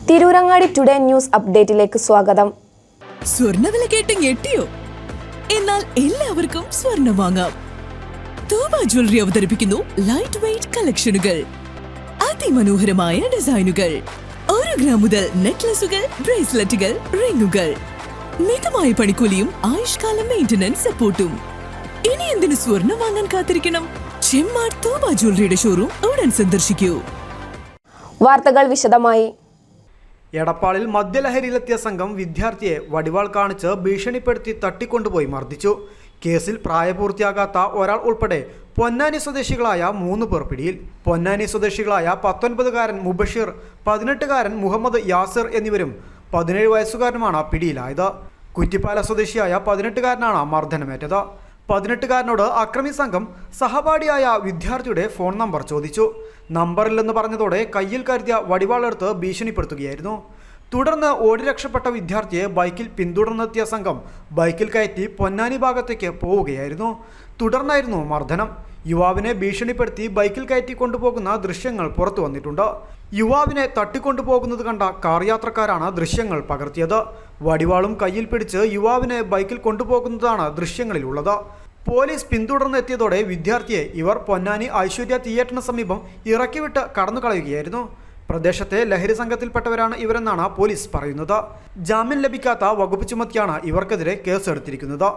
Tirurangadi today news അപ്ഡേറ്റിലേക്ക് സ്വാഗതം. സ്വർണ്ണവില കേട്ട് ഞെട്ടിയോ? എന്നാൽ എല്ലാവർക്കും സ്വർണ്ണം വാങ്ങാം. തൂബ ജ്വല്ലറി അവതരിപ്പിക്കുന്നു ലൈറ്റ് വെയ്റ്റ് കളക്ഷനുകൾ, അതിമനോഹരമായ ഡിസൈനുകൾ, 1 ഗ്രാം മുതൽ നെക്ലസുകൾ, ബ്രേസ്ലെറ്റുകൾ, റിങ്ങുകൾ, മിതമായ പണിക്കൂലിയും ആയുഷ്കാല മെയിന്റനൻസ് സപ്പോർട്ടും. ഇനി എന്തിനു സ്വർണ്ണം വാങ്ങാൻ കാത്തിരിക്കണം? ചെമ്മാട് തൂബ ജ്വല്ലറിയുടെ ഷോറൂം ഉടൻ സന്ദർശിക്കൂ. വാർത്തകൾ വിശദമായി. എടപ്പാളിൽ മദ്യലഹരിയിലെത്തിയ സംഘം വിദ്യാർത്ഥിയെ വടിവാൾ കാണിച്ച് ഭീഷണിപ്പെടുത്തി തട്ടിക്കൊണ്ടുപോയി മർദ്ദിച്ചു. കേസിൽ പ്രായപൂർത്തിയാകാത്ത ഒരാൾ ഉൾപ്പെടെ പൊന്നാനി സ്വദേശികളായ 3 പേർ പിടിയിൽ. പൊന്നാനി സ്വദേശികളായ 19-കാരൻ മുബഷീർ, 18-കാരൻ മുഹമ്മദ് യാസിർ എന്നിവരും 17 വയസ്സുകാരനുമാണ് പിടിയിലായത്. കുറ്റിപ്പാല സ്വദേശിയായ 18-കാരനാണ് മർദ്ദനമേറ്റത്. 18-കാരനോട് അക്രമി സംഘം സഹപാഠിയായ വിദ്യാർത്ഥിയുടെ ഫോൺ നമ്പർ ചോദിച്ചു. നമ്പറില്ലെന്ന് പറഞ്ഞതോടെ കയ്യിൽ കരുതിയ വടിവാളെടുത്ത് ഭീഷണിപ്പെടുത്തുകയായിരുന്നു. തുടർന്ന് ഓടി രക്ഷപ്പെട്ട വിദ്യാർത്ഥിയെ ബൈക്കിൽ പിന്തുടർന്നെത്തിയ സംഘം ബൈക്കിൽ കയറ്റി പൊന്നാനി ഭാഗത്തേക്ക് പോവുകയായിരുന്നു. തുടർന്നായിരുന്നു മർദ്ദനം. യുവാവിനെ ഭീഷണിപ്പെടുത്തി ബൈക്കിൽ കയറ്റി കൊണ്ടുപോകുന്ന ദൃശ്യങ്ങൾ പുറത്തു വന്നിട്ടുണ്ട്. യുവാവിനെ തട്ടിക്കൊണ്ടുപോകുന്നത് കണ്ട കാർ യാത്രക്കാരാണ് ദൃശ്യങ്ങൾ പകർത്തിയത്. വടിവാളും കയ്യിൽ പിടിച്ച് യുവാവിനെ ബൈക്കിൽ കൊണ്ടുപോകുന്നതാണ് ദൃശ്യങ്ങളിലുള്ളത്. പോലീസ് പിന്തുടർന്നെത്തിയതോടെ വിദ്യാർത്ഥിയെ ഇവർ പൊന്നാനി ഐശ്വര്യ തിയേറ്ററിന് സമീപം ഇറക്കിവിട്ട് കടന്നുകളയുകയായിരുന്നു. പ്രദേശത്തെ ലഹരി സംഘത്തിൽപ്പെട്ടവരാണ് ഇവരെന്നാണ് പോലീസ് പറയുന്നത്. ജാമ്യം ലഭിക്കാത്ത വകുപ്പ് ചുമത്തിയാണ് ഇവർക്കെതിരെ കേസെടുത്തിരിക്കുന്നത്.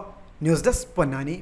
News desk Ponnani.